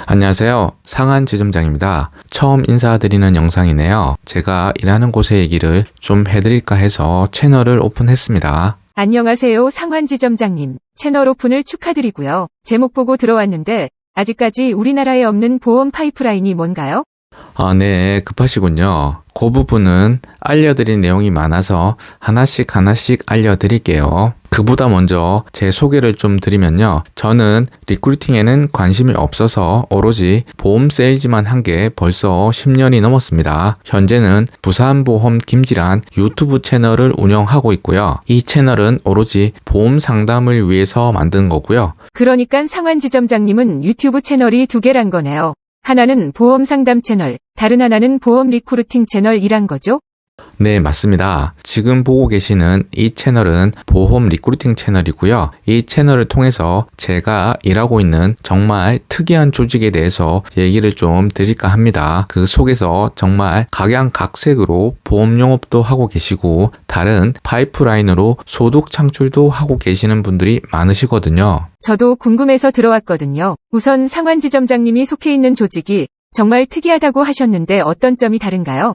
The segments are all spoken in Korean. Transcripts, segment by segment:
안녕하세요. 상한 지점장입니다. 처음 인사드리는 영상이네요. 제가 일하는 곳의 얘기를 좀 해드릴까 해서 채널을 오픈했습니다. 안녕하세요, 상환 지점장님. 채널 오픈을 축하드리고요. 제목 보고 들어왔는데 아직까지 우리나라에 없는 보험 파이프라인이 뭔가요? 네, 급하시군요. 그 부분은 알려드릴 내용이 많아서 하나씩 알려드릴게요. 그보다 먼저 제 소개를 좀 드리면요. 저는 리크루팅에는 관심이 없어서 오로지 보험 세일즈만 한 게 벌써 10년이 넘었습니다. 현재는 부산보험 김지란 유튜브 채널을 운영하고 있고요. 이 채널은 오로지 보험 상담을 위해서 만든 거고요. 그러니까 상환 지점장님은 유튜브 채널이 두 개란 거네요. 하나는 보험 상담 채널, 다른 하나는 보험 리크루팅 채널이란 거죠? 네, 맞습니다. 지금 보고 계시는 이 채널은 보험 리크루팅 채널이고요. 이 채널을 통해서 제가 일하고 있는 정말 특이한 조직에 대해서 얘기를 좀 드릴까 합니다. 그 속에서 정말 각양각색으로 보험 영업도 하고 계시고 다른 파이프라인으로 소득 창출도 하고 계시는 분들이 많으시거든요. 저도 궁금해서 들어왔거든요. 우선 상환 지점장님이 속해 있는 조직이 정말 특이하다고 하셨는데 어떤 점이 다른가요?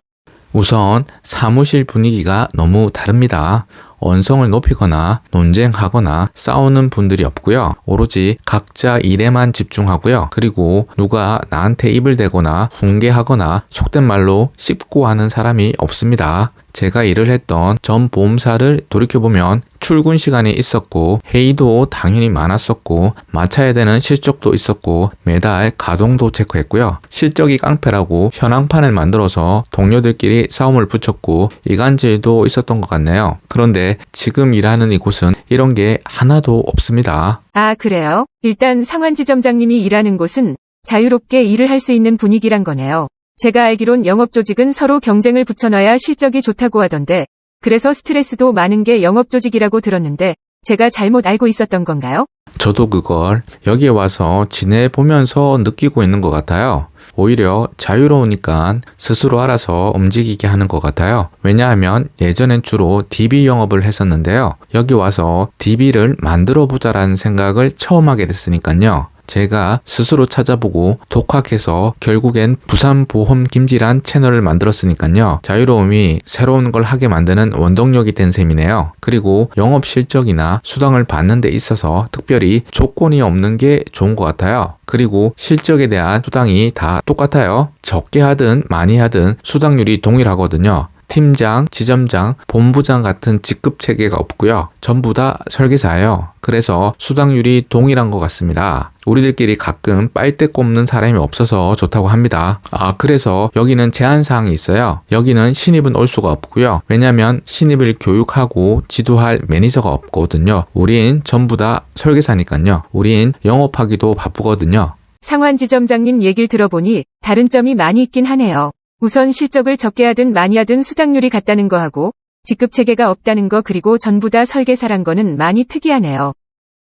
우선 사무실 분위기가 너무 다릅니다. 언성을 높이거나 논쟁하거나 싸우는 분들이 없고요. 오로지 각자 일에만 집중하고요. 그리고 누가 나한테 입을 대거나 훈계하거나 속된 말로 씹고 하는 사람이 없습니다. 제가 일을 했던 전 보험사를 돌이켜보면 출근 시간이 있었고 회의도 당연히 많았었고 맡아야 되는 실적도 있었고 매달 가동도 체크했고요. 실적이 깡패라고 현황판을 만들어서 동료들끼리 싸움을 붙였고 이간질도 있었던 것 같네요. 그런데 지금 일하는 이곳은 이런 게 하나도 없습니다. 아, 그래요? 일단 상환 지점장님이 일하는 곳은 자유롭게 일을 할 수 있는 분위기란 거네요. 제가 알기론 영업조직은 서로 경쟁을 붙여놔야 실적이 좋다고 하던데 그래서 스트레스도 많은 게 영업조직이라고 들었는데 제가 잘못 알고 있었던 건가요? 저도 그걸 여기에 와서 지내보면서 느끼고 있는 것 같아요. 오히려 자유로우니까 스스로 알아서 움직이게 하는 것 같아요. 왜냐하면 예전엔 주로 DB 영업을 했었는데요. 여기 와서 DB를 만들어 보자라는 생각을 처음 하게 됐으니까요. 제가 스스로 찾아보고 독학해서 결국엔 부산보험 김지란 채널을 만들었으니까요. 자유로움이 새로운 걸 하게 만드는 원동력이 된 셈이네요. 그리고 영업 실적이나 수당을 받는 데 있어서 특별히 조건이 없는 게 좋은 것 같아요. 그리고 실적에 대한 수당이 다 똑같아요. 적게 하든 많이 하든 수당률이 동일하거든요. 팀장, 지점장, 본부장 같은 직급 체계가 없고요. 전부 다 설계사예요. 그래서 수당률이 동일한 것 같습니다. 우리들끼리 가끔 빨대 꼽는 사람이 없어서 좋다고 합니다. 그래서 여기는 제한사항이 있어요. 여기는 신입은 올 수가 없고요. 왜냐면 신입을 교육하고 지도할 매니저가 없거든요. 우린 전부 다 설계사니까요. 우린 영업하기도 바쁘거든요. 상환 지점장님 얘기를 들어보니 다른 점이 많이 있긴 하네요. 우선 실적을 적게 하든 많이 하든 수당률이 같다는 거하고 직급 체계가 없다는 거 그리고 전부 다 설계사란 거는 많이 특이하네요.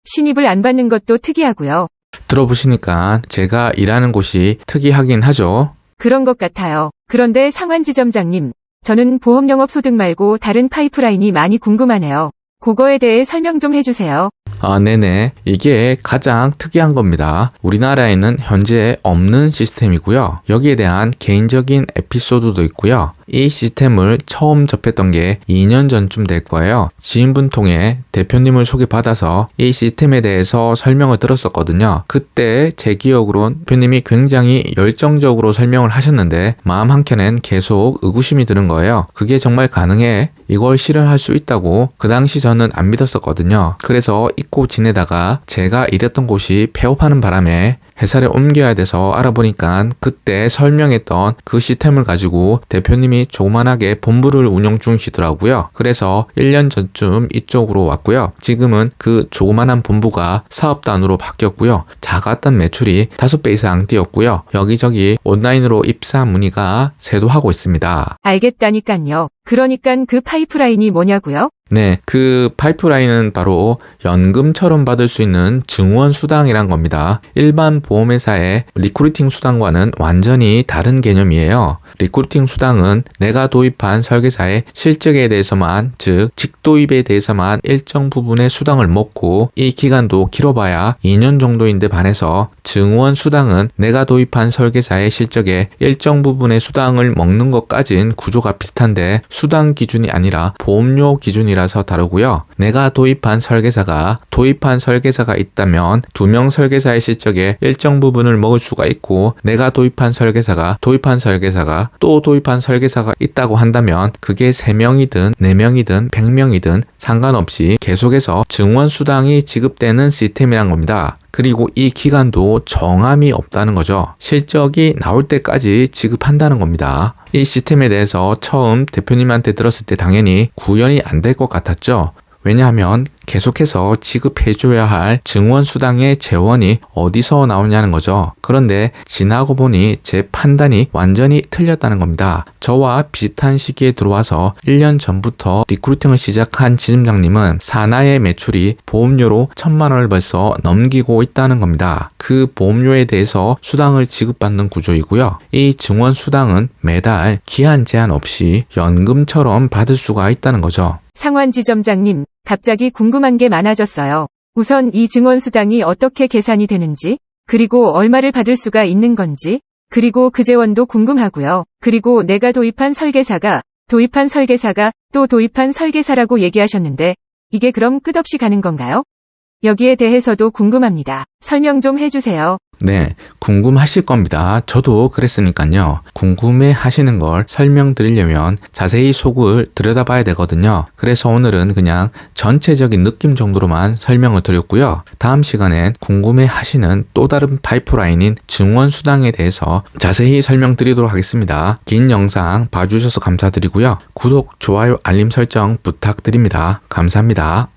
신입을 안 받는 것도 특이하고요. 들어보시니까 제가 일하는 곳이 특이하긴 하죠. 그런 것 같아요. 그런데 상환 지점장님, 저는 보험 영업 소득 말고 다른 파이프라인이 많이 궁금하네요. 그거에 대해 설명 좀 해주세요. 네네. 이게 가장 특이한 겁니다. 우리나라에는 현재 없는 시스템이고요. 여기에 대한 개인적인 에피소드도 있고요. 이 시스템을 처음 접했던 게 2년 전쯤 될 거예요. 지인분 통해 대표님을 소개받아서 이 시스템에 대해서 설명을 들었었거든요. 그때 제 기억으론 대표님이 굉장히 열정적으로 설명을 하셨는데 마음 한켠엔 계속 의구심이 드는 거예요. 그게 정말 가능해? 이걸 실현할 수 있다고 그 당시 저는 안 믿었었거든요. 그래서 잊고 지내다가 제가 일했던 곳이 폐업하는 바람에 회사를 옮겨야 돼서 알아보니까 그때 설명했던 그 시스템을 가지고 대표님이 조그만하게 본부를 운영 중이시더라고요. 그래서 1년 전쯤 이쪽으로 왔고요. 지금은 그 조그만한 본부가 사업단으로 바뀌었고요. 작았던 매출이 5배 이상 뛰었고요. 여기저기 온라인으로 입사 문의가 쇄도하고 있습니다. 알겠다니깐요. 그러니깐 그 파이프라인이 뭐냐고요? 네, 그 파이프라인은 바로 연금처럼 받을 수 있는 증원 수당이란 겁니다. 일반 보험회사의 리크루팅 수당과는 완전히 다른 개념이에요. 리크루팅 수당은 내가 도입한 설계사의 실적에 대해서만, 즉 직도입에 대해서만 일정 부분의 수당을 먹고 이 기간도 길어봐야 2년 정도인데 반해서 증원 수당은 내가 도입한 설계사의 실적에 일정 부분의 수당을 먹는 것까진 구조가 비슷한데 수당 기준이 아니라 보험료 기준이라서 다르고요. 내가 도입한 설계사가 있다면 2명 설계사의 실적에 일정 부분을 먹을 수가 있고, 내가 도입한 설계사가 또 도입한 설계사가 있다고 한다면 그게 3명이든 4명이든 100명이든 상관없이 계속해서 증원 수당이 지급되는 시스템이란 겁니다. 그리고 이 기간도 정함이 없다는 거죠. 실적이 나올 때까지 지급한다는 겁니다. 이 시스템에 대해서 처음 대표님한테 들었을 때 당연히 구현이 안 될 것 같았죠. 왜냐하면 계속해서 지급해줘야 할 증원수당의 재원이 어디서 나오냐는 거죠. 그런데 지나고 보니 제 판단이 완전히 틀렸다는 겁니다. 저와 비슷한 시기에 들어와서 1년 전부터 리크루팅을 시작한 지점장님은 사나의 매출이 보험료로 1,000만 원을 벌써 넘기고 있다는 겁니다. 그 보험료에 대해서 수당을 지급받는 구조이고요. 이 증원수당은 매달 기한 제한 없이 연금처럼 받을 수가 있다는 거죠. 상환지점장님, 갑자기 궁금한 게 많아졌어요. 우선 이 증원수당이 어떻게 계산이 되는지, 그리고 얼마를 받을 수가 있는 건지, 그리고 그 재원도 궁금하고요. 그리고 내가 도입한 설계사가 또 도입한 설계사라고 얘기하셨는데, 이게 그럼 끝없이 가는 건가요? 여기에 대해서도 궁금합니다. 설명 좀 해주세요. 네, 궁금하실 겁니다. 저도 그랬으니까요. 궁금해 하시는 걸 설명드리려면 자세히 속을 들여다봐야 되거든요. 그래서 오늘은 그냥 전체적인 느낌 정도로만 설명을 드렸고요. 다음 시간엔 궁금해 하시는 또 다른 파이프라인인 증원수당에 대해서 자세히 설명드리도록 하겠습니다. 긴 영상 봐주셔서 감사드리고요. 구독, 좋아요, 알림 설정 부탁드립니다. 감사합니다.